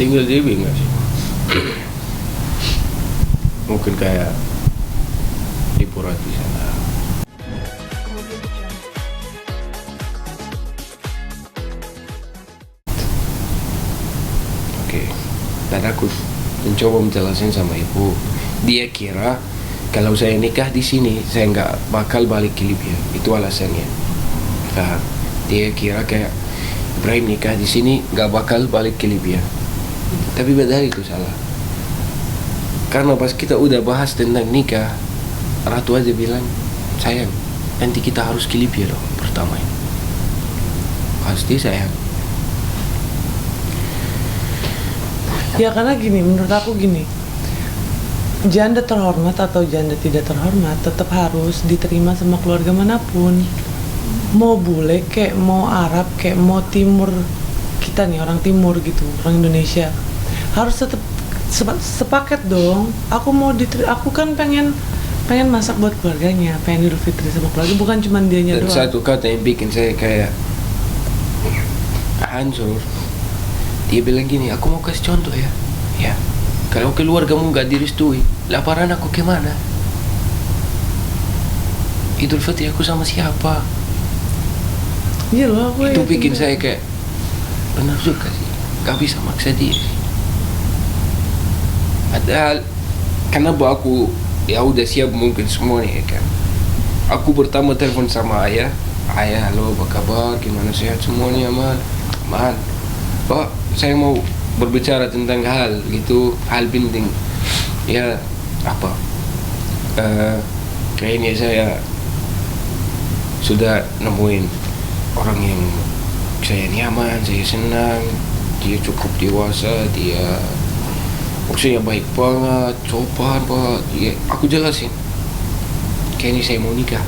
tinggal di JB nggak sih? Mungkin kayak liburan di sana. Oke, dan aku mencoba menjelaskan sama ibu. Dia kira kalau saya nikah di sini saya nggak bakal balik ke Libya. Itu alasannya. Dia kira kayak Ibrahim nikah di sini nggak bakal balik ke Libya. Tapi padahal itu salah. Karena pas kita udah bahas tentang nikah, Ratu aja bilang, sayang, nanti kita harus ke Libya dong pertama ini. Pasti sayang. Ya karena gini, menurut aku gini, janda terhormat atau janda tidak terhormat tetap harus diterima sama keluarga manapun. Mau bule kayak mau Arab kayak mau timur, kita nih orang timur gitu, orang Indonesia harus tetap sepaket dong. Aku kan pengen masak buat keluarganya, pengen Idul Fitri sama keluarga, bukan cuma dianya doang. Satu kata yang bikin saya kayak hancur. Dia bilang gini, aku mau kasih contoh ya, kalau keluargamu nggak direstui, laparan aku kemana? Idul Fitri aku sama siapa? Iya loh, aku itu bikin saya kayak benar juga sih, gak bisa maksa dia. Padahal kenapa aku ya udah siap mungkin semuanya kan. Aku pertama telepon sama ayah, halo apa kabar, gimana sehat semuanya, aman. Pak, saya mau berbicara tentang hal penting. Ya apa? Kayaknya saya sudah nemuin orang yang saya nyaman, saya senang, dia cukup dewasa, dia maksudnya baik banget, sopan Pak. Ya, aku jelasin, kayaknya saya mau nikah.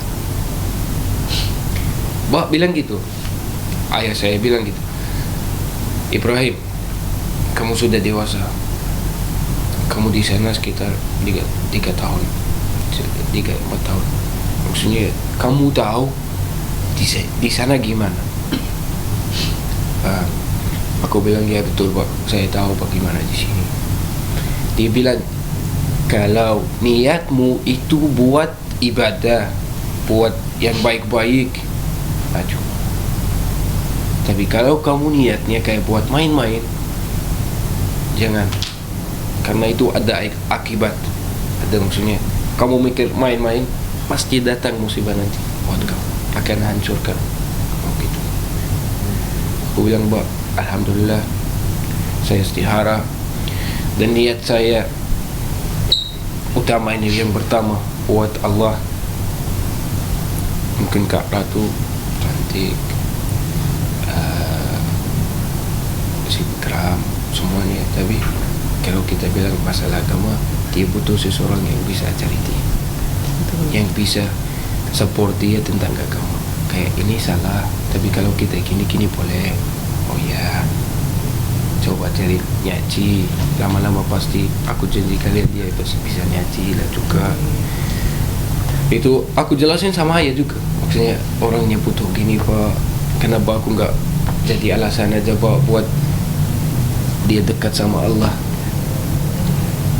Pak bilang gitu, ayah saya bilang gitu, Ibrahim, kamu sudah dewasa, kamu di sana sekitar 3 tahun, 3-4 tahun. Maksudnya kamu tahu di sana gimana? Aku bilang ya betul Pak, saya tahu Pak gimana di sini. Dia bilang kalau niatmu itu buat ibadah, buat yang baik-baik, maju. Tapi kalau kamu niatnya kayak buat main-main, jangan. Karena itu ada akibat. Ada maksudnya, kamu mikir main-main, pasti datang musibah nanti buat kamu, akan hancurkan. Gitu. Aku bilang, Mbak, alhamdulillah saya istihara dan niat saya utama ini yang pertama buat Allah. Mungkin Kak Ratu cantik, si Ikram, semuanya. Tapi kalau kita bilang masalah agama, dia butuh seseorang yang bisa cari dia, yang bisa support dia tentang agama. Kayak ini salah, tapi kalau kita gini boleh. Oh ya, coba cari nyaci, lama-lama pasti aku janji kalian dia bisa nyaci lah juga. Itu aku jelasin sama ayah juga, maksudnya orangnya butuh gini Pak, kenapa aku nggak jadi alasan aja Pak buat dia dekat sama Allah.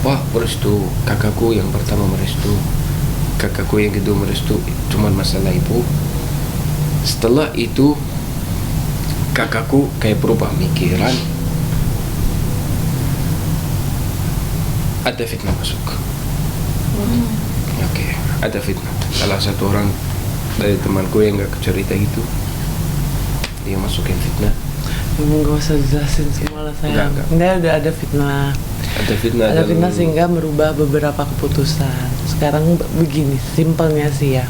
Pak merestu, kakakku yang pertama merestu, kakakku yang kedua merestu, cuman masalah ibu. Setelah itu kakakku kayak berubah mikiran, ada fitnah masuk. Oke, ada fitnah. Salah satu orang dari temanku yang gak cerita gitu, dia masukin fitnah. Emang gak usah jelasin semua lah sayang. Enggak, udah ada fitnah. Ada fitnah sehingga merubah beberapa keputusan. Sekarang begini, simpelnya sih ya.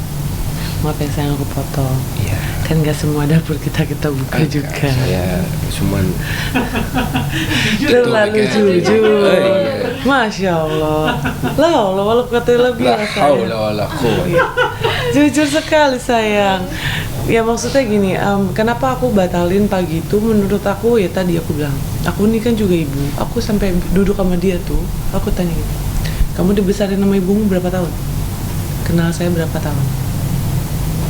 Maaf ya sayang, aku potong. Iya. Kan gak semua dapur kita buka juga. Saya cuman terlalu jujur. Masya Allah. La Allah, walau kata lebih la haula wala quwwata. Jujur sekali sayang. Ya maksudnya gini, kenapa aku batalin pagi itu? Menurut aku ya tadi aku bilang, aku ini kan juga ibu. Aku sampai duduk sama dia tuh, aku tanya gitu, kamu dibesarin sama ibumu berapa tahun? Kenal saya berapa tahun?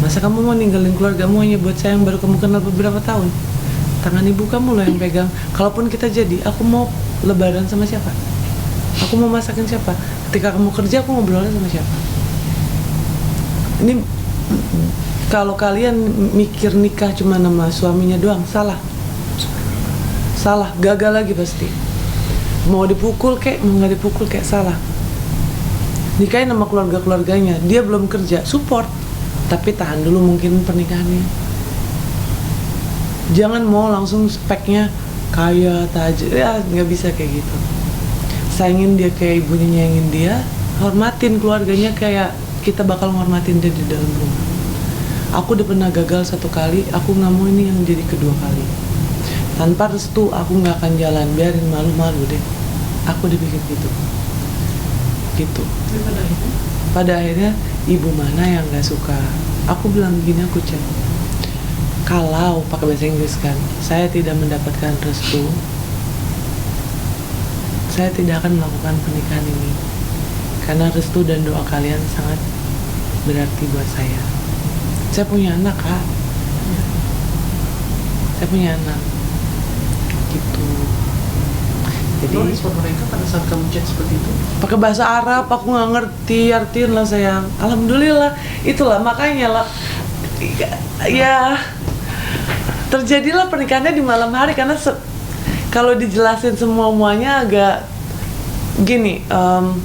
Masa kamu mau ninggalin keluargamu hanya buat saya yang baru kamu kenal beberapa tahun? Tangan ibu kamu loh yang pegang. Kalaupun kita jadi, aku mau lebaran sama siapa? Aku mau masakin siapa? Ketika kamu kerja, aku ngobrolnya sama siapa? Ini kalau kalian mikir nikah cuma nama suaminya doang, salah. Salah, gagal lagi pasti. Mau dipukul kek, mau nggak dipukul kek, salah. Nikahin sama keluarga-keluarganya, dia belum kerja, support. Tapi tahan dulu mungkin pernikahannya. Jangan mau langsung speknya kaya, tajir, ya nggak bisa kayak gitu. Sayangin dia kayak ibunya nyayangin dia, hormatin keluarganya kayak kita bakal nghormatin dia di dalam rumah. Aku udah pernah gagal 1 kali, aku nggak mau ini yang jadi kedua kali. Tanpa restu aku nggak akan jalan, biarin malu-malu deh. Aku dipikir gitu. Pada akhirnya ibu mana yang nggak suka? Aku bilang gini, aku cek. Kalau pakai bahasa Inggris kan, saya tidak mendapatkan restu, saya tidak akan melakukan pernikahan ini. Karena restu dan doa kalian sangat berarti buat saya. Saya punya anak, Kak. Saya punya anak. Gitu. Jadi respon mereka pada saat kamu chat seperti itu? pakai bahasa Arab, aku nggak ngerti, artiin lah sayang. Alhamdulillah, itulah makanya lah. Ya terjadilah pernikahannya di malam hari karena kalau dijelasin semuanya agak gini,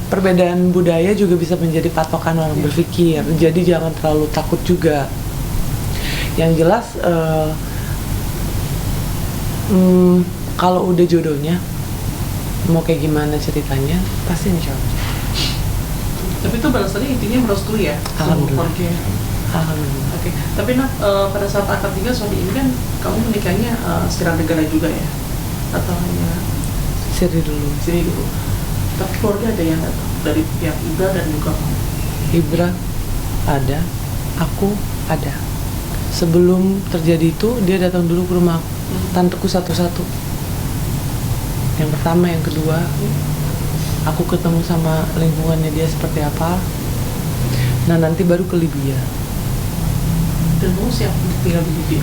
perbedaan budaya juga bisa menjadi patokan orang berpikir. Jadi jangan terlalu takut juga. Yang jelas kalau udah jodohnya, mau kayak gimana ceritanya, pasti insya Allah. Tapi itu balasannya intinya merestui ya? Alhamdulillah. Alhamdulillah. Oke. Tapi pada saat akad nikah suami ini kan kamu menikahnya secara negara juga ya? Atau hanya Siri dulu. sini dulu? Tapi keluarga ada yang datang dari pihak Ibra dan juga kamu? Ibra ada, aku ada. Sebelum terjadi itu, dia datang dulu ke rumah tanteku satu-satu. Yang pertama, yang kedua, aku ketemu sama lingkungannya dia seperti apa. Nah, nanti baru ke Libya. Dan kamu siap untuk tinggal di Libya?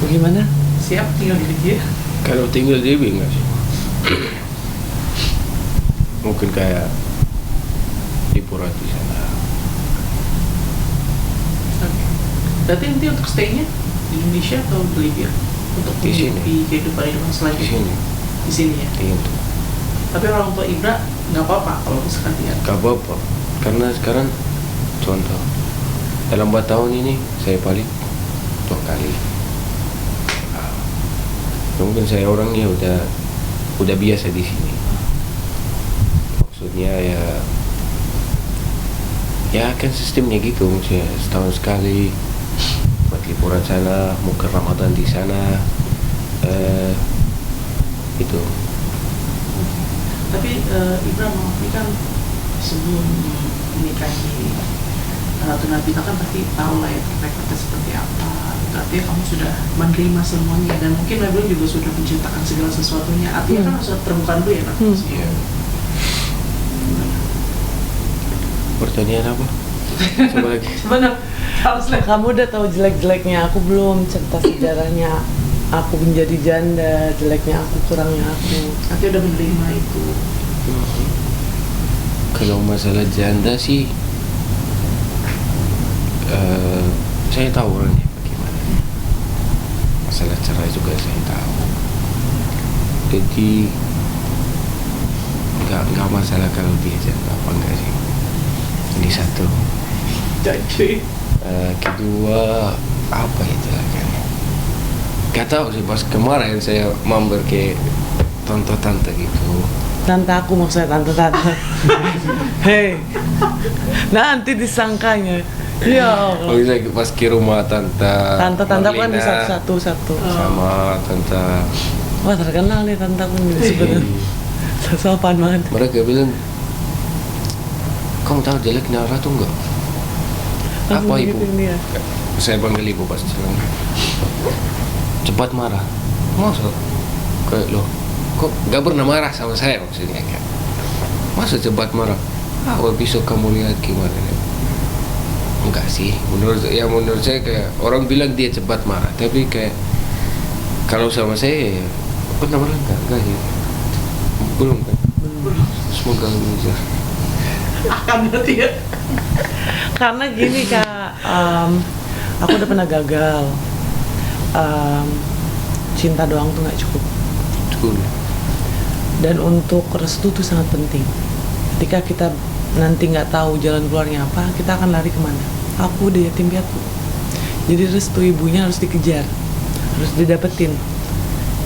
Bagaimana? Siap tinggal di Libya? Kalau tinggal di Libya enggak sih? Mungkin kayak liburan di sana. Oke. Berarti nanti untuk stay-nya di Indonesia atau di Libya? Untuk Di sini. menghidupi kehidupan hidup Di selanjutnya? sini. Di sini ya? Itu. Tapi orang tua Ibra nggak apa-apa kalau misalkan dia Gak apa-apa. Karena sekarang contoh dalam 4 tahun ini saya balik 2 kali. Mungkin saya orangnya udah biasa di sini. Maksudnya ya kan sistemnya gitu, maksudnya setahun sekali buat liburan sana, mungkin Ramadan di sana, itu. Tapi Ibra ini kan sebelum menikahi Ratu Nabila kan pasti tahu lah ya rekodnya seperti apa. Artinya kamu sudah menerima semuanya dan mungkin Nabila juga sudah menciptakan segala sesuatunya. Artinya kan harus terbuka dulu ya Nak. Iya. Pertanyaan apa? Coba lagi. Sebenarnya harus lah. Kamu udah tahu jelek-jeleknya aku belum, cerita sejarahnya aku menjadi janda, jeleknya aku, kurangnya aku. Artinya udah menerima itu. Kalau masalah janda sih, saya tahu orangnya bagaimana. Masalah cerai juga saya tahu. Jadi nggak masalah kalau dia janda apa enggak sih. Ini satu. Jadi Kedua apa itu lagi? Gak tahu sih, pas kemarin saya mampir ke tante-tante gitu. Tante aku maksudnya tante-tante. Hei, nanti disangkanya. Ya Oh, Allah. bisa pas ke rumah Tante-tante aku kan di Marlina satu-satu. sama tante. Wah terkenal nih tante aku nih sebenarnya. Sopan banget. Mereka bilang, kamu tahu jeleknya Ratu enggak? Langsung Apa ibu? digituin dia. Saya panggil ibu pas jalan. Cepat marah. Masa? Kayak loh, kok gak pernah marah sama saya maksudnya kan? Masa cepat marah? Besok kamu lihat gimana? Enggak sih, menurut saya kayak orang bilang dia cepat marah, tapi kayak kalau sama saya pernah marah enggak sih. Semoga bisa. Akan berarti ya. Karena gini Kak, aku udah pernah gagal. Cinta doang tuh nggak cukup. Betul. Dan untuk restu tuh sangat penting. Ketika kita nanti nggak tahu jalan keluarnya apa, kita akan lari kemana? Aku udah yatim piatu. Jadi restu ibunya harus dikejar, harus didapetin.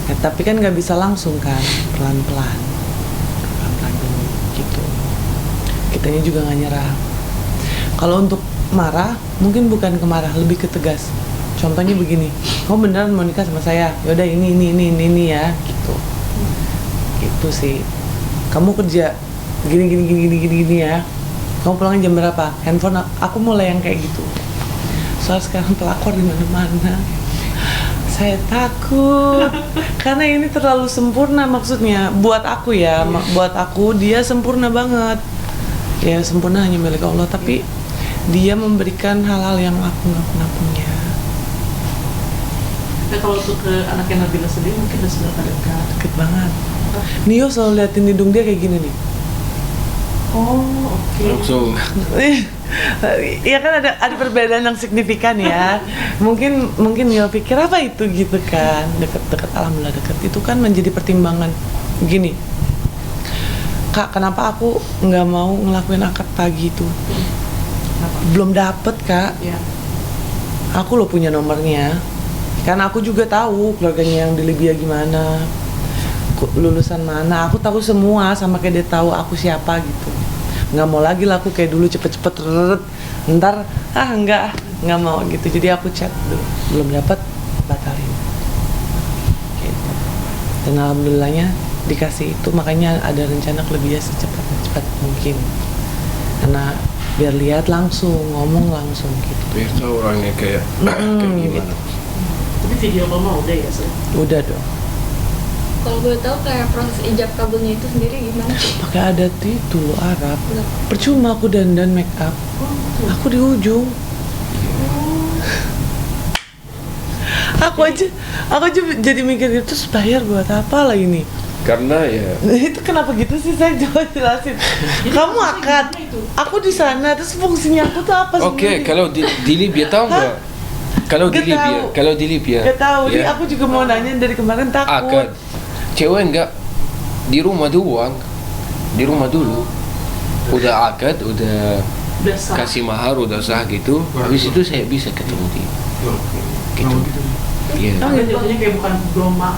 Ya, tapi kan nggak bisa langsung kan, pelan-pelan dulu, gitu. Kitanya juga nggak nyerah. Kalau untuk marah, mungkin bukan kemarah, lebih ke tegas. Contohnya begini, kamu beneran mau nikah sama saya? Yaudah ini ya, gitu. Gitu sih. Kamu kerja gini ya. Kamu pulangnya jam berapa? Handphone aku mulai yang kayak gitu. Soal sekarang pelakor di mana-mana. Saya takut karena ini terlalu sempurna maksudnya buat aku ya, buat aku dia sempurna banget. Ya sempurna hanya milik Allah, tapi dia memberikan hal-hal yang aku nggak pernah punya. Nah kalau untuk ke anaknya Nabila sendiri mungkin udah seberapa dekat? Deket banget. Nio selalu liatin hidung dia kayak gini nih. Oh oke. Langsung. Iya kan ada perbedaan yang signifikan ya. Mungkin Nio pikir apa itu gitu kan. Deket alhamdulillah deket. Itu kan menjadi pertimbangan. Gini, Kak, kenapa aku nggak mau ngelakuin akad pagi itu? Kenapa? Belum dapet Kak. Ya. Aku lo punya nomornya. Karena aku juga tahu keluarganya yang di Libya gimana, lulusan mana. Aku tahu semua sama kayak dia tahu aku siapa gitu. Nggak mau lagi lah aku kayak dulu cepet-cepet ntar nggak mau gitu. Jadi aku chat dulu, belum dapat, batalin gitu. Dan alhamdulillahnya dikasih itu, makanya ada rencana ke Libya secepat mungkin karena biar lihat langsung, ngomong langsung gitu. Biar tahu orangnya kayak gimana. Tapi video call mah udah ya sih. Udah dong. Kalau gue tahu kayak proses ijab kabulnya itu sendiri gimana sih? Pakai adat itu loh, Arab. Percuma aku dandan make up. Aku di ujung. Aku aja jadi mikir gitu, terus bayar buat apa lah ini? Karena ya Itu kenapa gitu sih, saya coba jelasin. Kamu akad, aku di sana, terus fungsinya aku tuh apa oke, sebenarnya? kalau di Libya tahu nggak? Kalau di Libya, Gak tahu. Jadi ya, aku juga mau nanya dari kemarin, takut. akad cewek nggak di rumah doang, di rumah dulu udah akad, udah Udah sah. kasih mahar, udah sah gitu. Habis itu saya bisa ketemu dia gitu. Iya. Oh, gitu. Jadinya kayak bukan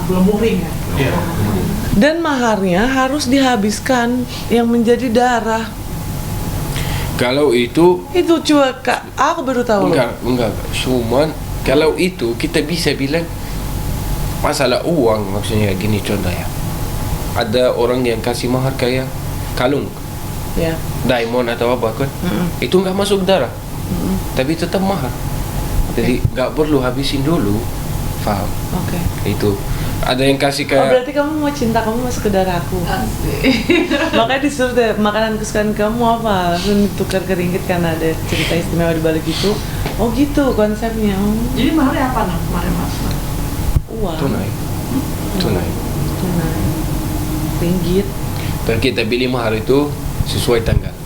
belum muhrim ya. Iya. Dan maharnya harus dihabiskan yang menjadi darah. Kalau itu Kak, aku baru tahu. enggak. Cuman kalau itu kita bisa bilang masalah uang, maksudnya gini contohnya. Ada orang yang kasih mahar kayak kalung, Ya. diamond atau apa kan? Itu nggak masuk darah, tapi tetap mahar. Jadi nggak perlu habisin dulu, paham? Oke. Itu ada yang kasih Oh, kayak berarti kamu mau cinta kamu masuk ke darah aku. Makanya disuruh deh, makanan kesukaan kamu apa? Langsung ditukar ke ringgit karena ada cerita istimewa di balik itu. Oh gitu konsepnya. Oh, Jadi mahalnya apa nih kemarin mas? uang. tunai. Tunai. Ringgit. Dan kita pilih mahar itu sesuai tanggal.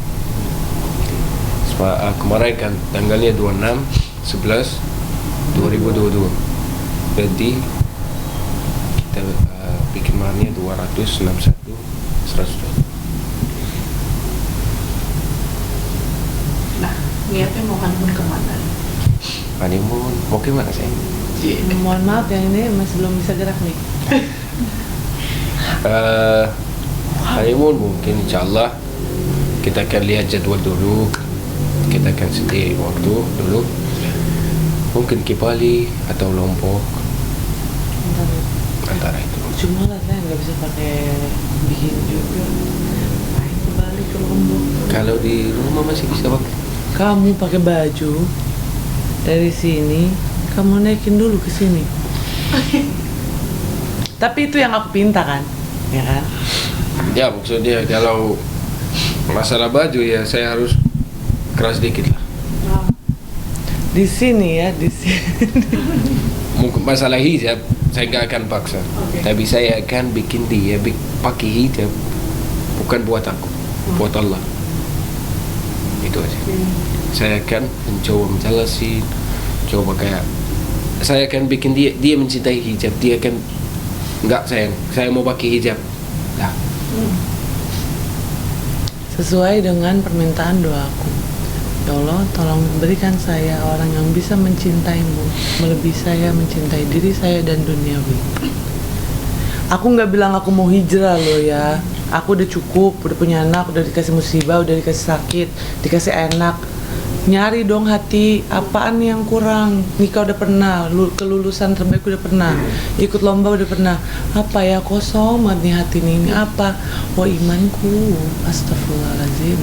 Kemarin kan tanggalnya 26/11/2022. Berarti kita bikin maharnya 261 100. Nah, niatnya mau honeymoon kemana? Honeymoon, mau gimana sih? Mohon maaf yang ini masih belum bisa gerak nih. Honeymoon mungkin insyaallah kita akan lihat jadwal dulu, kita akan sedia waktu dulu, mungkin ke Bali atau Lombok, antara itu. Cuma lah saya nggak bisa pakai bikin juga. Main ke Bali, ke Lombok. Kalau di rumah masih bisa pakai. Kamu pakai baju dari sini, kamu naikin dulu ke sini. Tapi itu yang aku pinta kan, ya kan? Ya maksudnya kalau masalah baju ya saya harus keras dikit lah. Di sini ya, di sini. Mungkin masalah hijab saya nggak akan paksa, Oke. tapi saya akan bikin dia pakai hijab bukan buat aku. buat Allah. Itu aja. Saya akan mencoba menjelasin, coba kayak saya akan bikin dia mencintai hijab. Dia akan enggak sayang, saya mau pakai hijab. Lah. Sesuai dengan permintaan doaku. Ya Allah, tolong berikan saya orang yang bisa mencintaimu melebihi saya mencintai diri saya dan duniawi. Aku nggak bilang aku mau hijrah loh ya. Aku udah cukup, udah punya anak, udah dikasih musibah, udah dikasih sakit, dikasih enak. Nyari dong hati, apaan yang kurang? Nikah udah pernah, kelulusan terbaik udah pernah, ikut lomba udah pernah. Apa ya, kosong banget nih hati ini apa? Oh imanku, astagfirullahaladzim.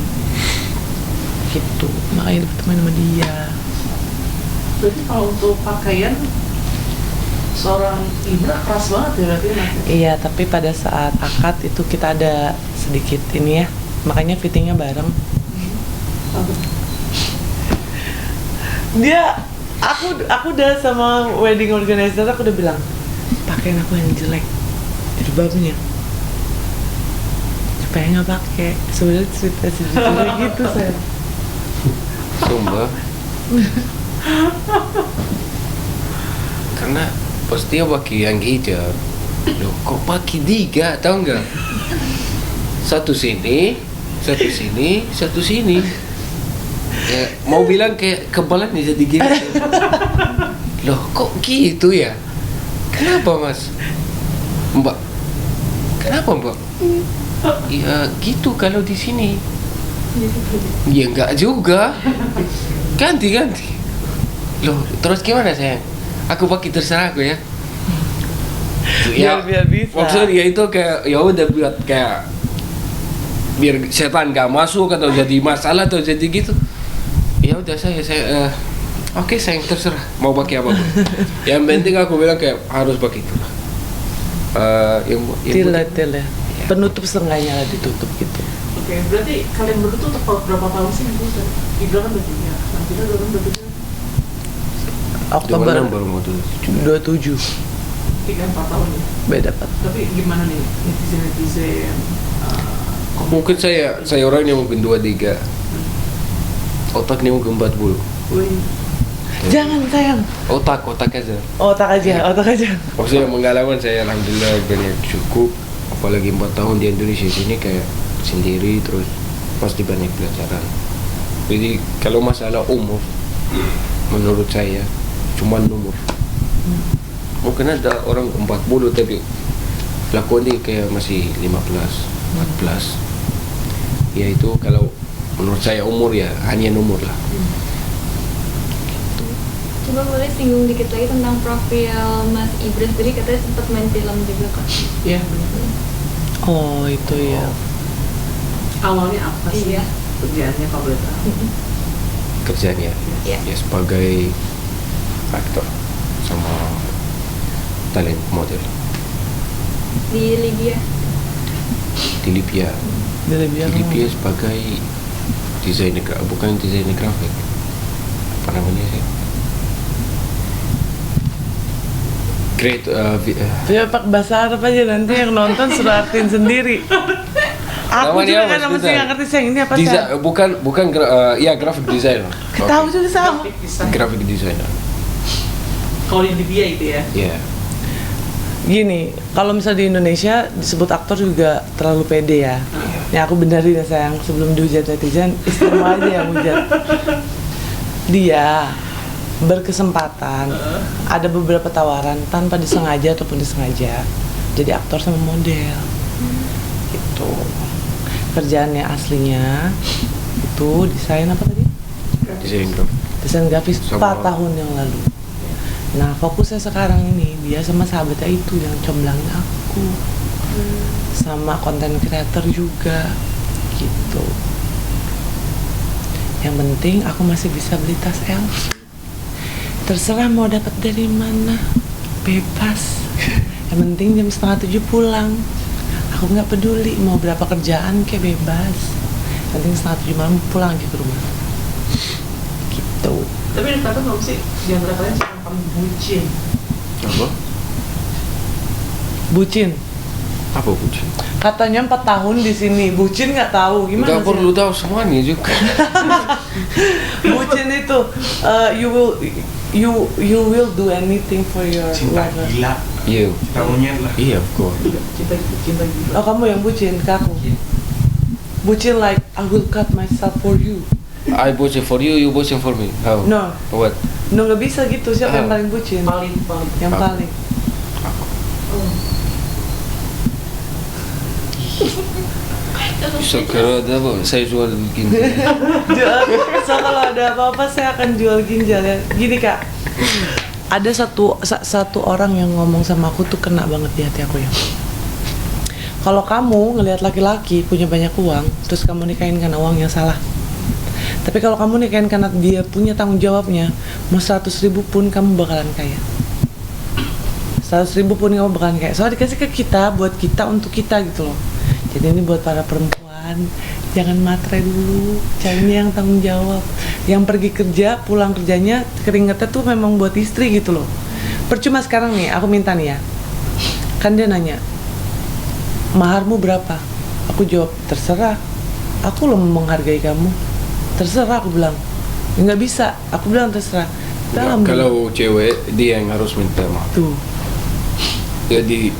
Gitu, makanya dapet teman sama dia. Berarti kalau untuk pakaian seorang Ibra keras banget ya berarti nanti. Iya, tapi pada saat akad itu kita ada sedikit ini ya, makanya fittingnya bareng. Dia, aku udah sama wedding organizer, aku udah bilang pakaian aku yang jelek jilbabnya supaya nggak pakai. Sebenarnya cerita sejujurnya gitu saya. Sumpah. Karena pas dia pakai yang hijab, loh kok pakai tiga, tau nggak? Satu sini, satu sini. Ya, mau bilang kayak kebalannya jadi gitu. Loh kok gitu ya? Kenapa mas? Mbak? Kenapa mbak? Ya gitu kalau di sini. Ya enggak juga. Ganti. Loh terus gimana sayang? Aku pakai terserah aku ya. Biar bisa. Maksudnya itu kayak ya udah buat kayak biar setan gak masuk atau jadi masalah atau jadi gitu. Ya udah saya oke sayang terserah mau pakai apa pun. Yang penting aku bilang kayak harus pakai itu. Tila. Penutup setengahnya lah ditutup gitu. Oke, berarti kalian berdua tuh berapa tahun sih itu? Ibra kan udah 3, nah kita udah berapa? Oktober baru mau 27. 3-4 tahun ya? Beda 4. Tapi gimana nih netizen mungkin saya orangnya mungkin 23. Otaknya mungkin 40. Wih, Jangan sayang. Otak aja. Otak aja. Maksudnya pengalaman saya alhamdulillah banyak cukup. Apalagi 4 tahun di Indonesia sini kayak sendiri terus pasti banyak pelajaran. Jadi kalau masalah umur menurut saya cuma umur. Mungkin ada orang 40 tapi lakukan dia kayak masih 15, 14. Ya itu kalau menurut saya umur ya hanya umur lah. Coba boleh singgung dikit lagi tentang profil Mas Ibra sendiri, katanya sempat main film juga kan? iya benar. Oh itu ya. Awalnya apa sih Iya. kerjaannya kalau boleh tahu? Kerjanya Iya. ya sebagai aktor sama talent model Di Libya. di Libya. Dia Di Libya sebagai desainer, bukan desainer grafik. Apa namanya sih? Great dia pakai bahasa Arab aja, nanti yang nonton suruh artiin sendiri. Aku Namanya juga apa, kan sama sih sebentar? nggak ngerti sayang ini apa Desa, sayang. bukan ya graphic designer. Ketahu juga sama. Graphic design. Graphic designer. Kalau di Libya itu ya? Ya. Gini, kalau misalnya di Indonesia disebut aktor juga terlalu pede ya. Ya aku benerin ya sayang, sebelum dihujat netizen, istrimu aja yang hujat. Dia berkesempatan ada beberapa tawaran tanpa disengaja ataupun disengaja jadi aktor sama model. Gitu. Kerjaannya aslinya itu desain apa tadi? Desain grafik. Desain grafis 4 Sama- tahun yang lalu. Nah fokusnya sekarang ini dia sama sahabatnya itu yang comblangnya aku, sama konten kreator juga gitu. Yang penting aku masih bisa beli tas LV. Terserah mau dapat dari mana, bebas. Yang penting jam 6:30 pulang. Aku nggak peduli mau berapa kerjaan kayak bebas. Yang penting 6:30 malam pulang aja ke rumah. Gitu. Tapi ada kata nggak sih di antara kalian siapa yang paling bucin? Apa? Bucin. Apa bucin? Katanya 4 tahun di sini. Bucin nggak tahu gimana Nggak sih? perlu tahu semuanya juga. Bucin itu you will do anything for your Cinta lover. gila, Iya. cinta monyet lah. Iya, of course. Cinta gila. Oh, kamu yang bucin ke aku? Bucin like I will cut myself for you. I bossing for you, you bossing for me. How? No. What? No, nggak bisa gitu. Siapa yang Ah. paling bucin? Paling Yang Aku. paling. So kalau ada apa? Saya jual gini. Jual. So kalau ada apa-apa saya akan jual ginjal ya. Gini Kak, ada satu orang yang ngomong sama aku tuh kena banget di hati aku ya. Kalau kamu ngelihat laki-laki punya banyak uang, terus kamu nikahin karena uangnya salah. Tapi kalau kamu nikahin karena dia punya tanggung jawabnya, mau 100.000 pun kamu bakalan kaya. 100.000 pun kamu bakalan kaya. Soalnya dikasih ke kita, buat kita, untuk kita gitu loh. Jadi ini buat para perempuan, jangan matre dulu, carinya yang tanggung jawab. Yang pergi kerja, pulang kerjanya, keringetnya tuh memang buat istri gitu loh. Percuma sekarang nih, aku minta nih ya. Kan dia nanya, maharmu berapa? Aku jawab, terserah. Aku loh menghargai kamu. Terserah, aku bilang. Nggak bisa, aku bilang terserah. Kalau cewek, dia yang harus minta maaf. Tuh, Jadi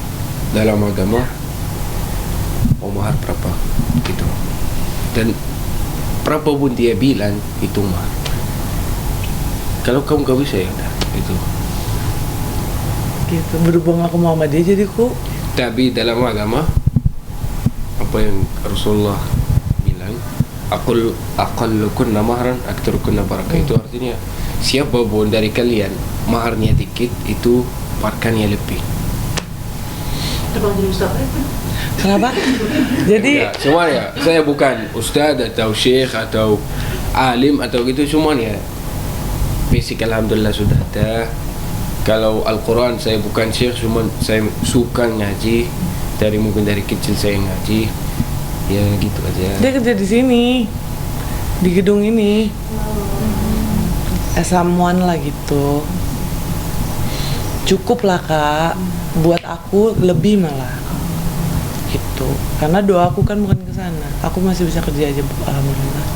dalam agama, mau mahar berapa? Gitu. Dan berapa pun dia bilang, itu mahar. Kalau kamu gak bisa ya udah, itu. gitu. Berhubung aku mau sama dia, jadi aku Tapi dalam agama, apa yang Rasulullah bilang, aqallukunna mahran aktarukunna barakah. Itu artinya siapapun dari kalian maharnya dikit, itu barakannya lebih. Abang jadi ustaz apa? kenapa? Jadi Ya, semuanya. Saya bukan ustaz atau syekh atau alim atau gitu, semuanya basic alhamdulillah sudah ada. Kalau Al-Quran saya bukan syekh, cuma saya suka ngaji, mungkin dari kecil saya ngaji. Ya gitu aja. dia kerja di sini, di gedung ini. Someone lah gitu. Cukup lah Kak, buat aku lebih malah gitu. Karena doa aku kan bukan ke sana. Aku masih bisa kerja aja, alhamdulillah.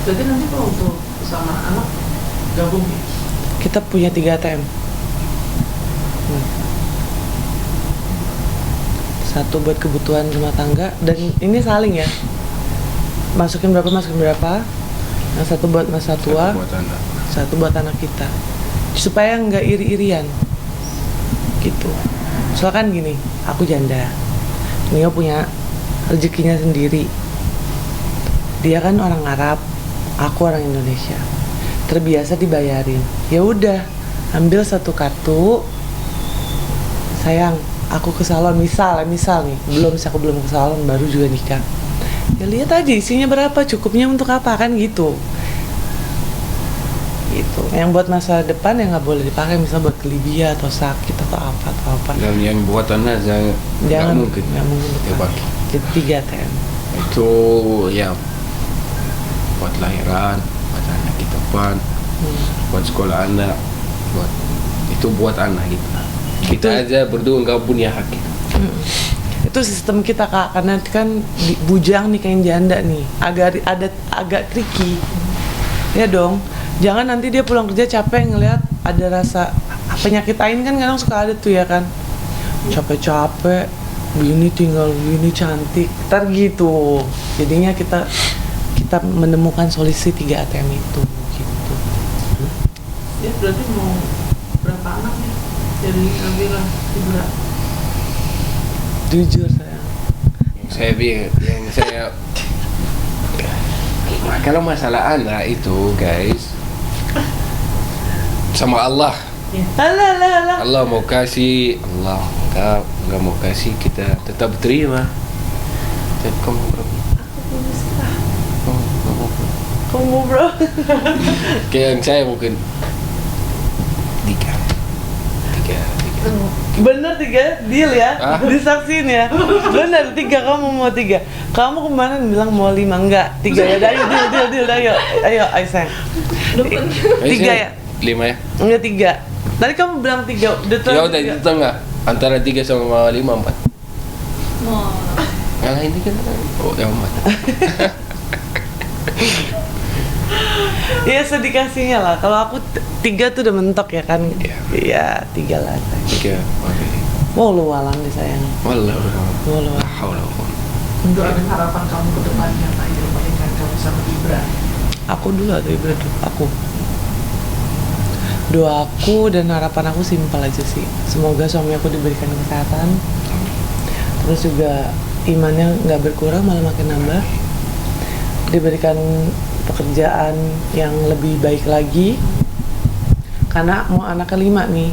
Jadi nanti kalau untuk sama anak gabung ya? Kita punya 3 ATM. Satu buat kebutuhan rumah tangga, dan ini saling ya. Masukin berapa. Yang satu buat masa tua, Buat anak. satu buat anak kita, supaya nggak iri-irian gitu. Soalnya kan gini, aku janda, Nio punya rezekinya sendiri. Dia kan orang Arab, aku orang Indonesia, terbiasa dibayarin. Ya udah, ambil satu kartu, sayang, aku ke salon, misal nih, aku belum ke salon, baru juga nikah. Ya lihat aja isinya berapa, cukupnya untuk apa, kan gitu. Gitu. Yang buat masa depan yang nggak boleh dipakai, misal buat ke Libya atau sakit atau apa. Dan yang buat anak saya Jangan, nggak nggak mungkin dipakai. dipakai. Jadi 3 TM. Itu ya buat lahiran, buat anak kita depan, buat sekolah anak, itu buat anak gitu. Kita Itu- aja berdua nggak punya hak gitu. Itu sistem kita Kak, karena kan bujang nikahin janda nih, agak tricky. Ya dong, jangan nanti dia pulang kerja capek ngelihat ada rasa penyakit ain, kan kadang suka ada tuh ya kan. Capek-capek, begini tinggal begini cantik, ntar gitu. Jadinya kita menemukan solusi 3 ATM itu gitu. Ya berarti mau berapa anak nih dari Nabila Ibra? Jujur saya. Yang saya kalau masalah anak itu guys, sama Allah. Alah. Allah mau kasih, Allah nggak mau kasih, kita tetap terima. Jadi kamu berapa? Oh, nggak mau. Kamu bro. Kayak yang saya mungkin 3. Bener 3 deal ya, Ah? disaksin ya. Bener 3, kamu mau 3. Kamu kemarin bilang mau 5, enggak 3 ya. Deal, ayo sayang. 3 ya? 5 ya? Enggak 3. Tadi kamu bilang 3, udah Ya udah di tengah antara 3 sama 5, 4. Wah. Nah ini kan ya amat. Ya sedikasihnya lah. Kalau aku 3 tuh udah mentok ya kan. Iya. Iya 3 lah. 3. Oke. Mau lu walang deh sayang. Wallah. Mau lu walang. Haula Doa dan harapan kamu ke depannya Pak Ijul pernikahan kamu sama Ibra. Aku dulu atau Ibra dulu? Aku. Doa aku dan harapan aku simpel aja sih. Semoga suami aku diberikan kesehatan. Terus juga imannya nggak berkurang malah makin nambah. Diberikan pekerjaan yang lebih baik lagi. Karena mau anak kelima nih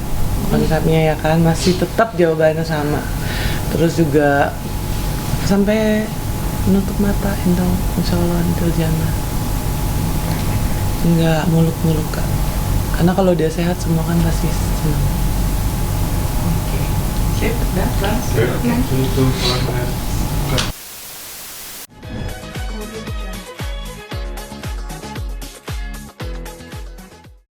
konsepnya ya kan, masih tetap jawabannya sama. Terus juga sampai menutup mata insya Allah intil jannah, nggak muluk-muluk kan, karena kalau dia sehat semua kan pasti senang. Oke. Sip, dah, kelas. Itu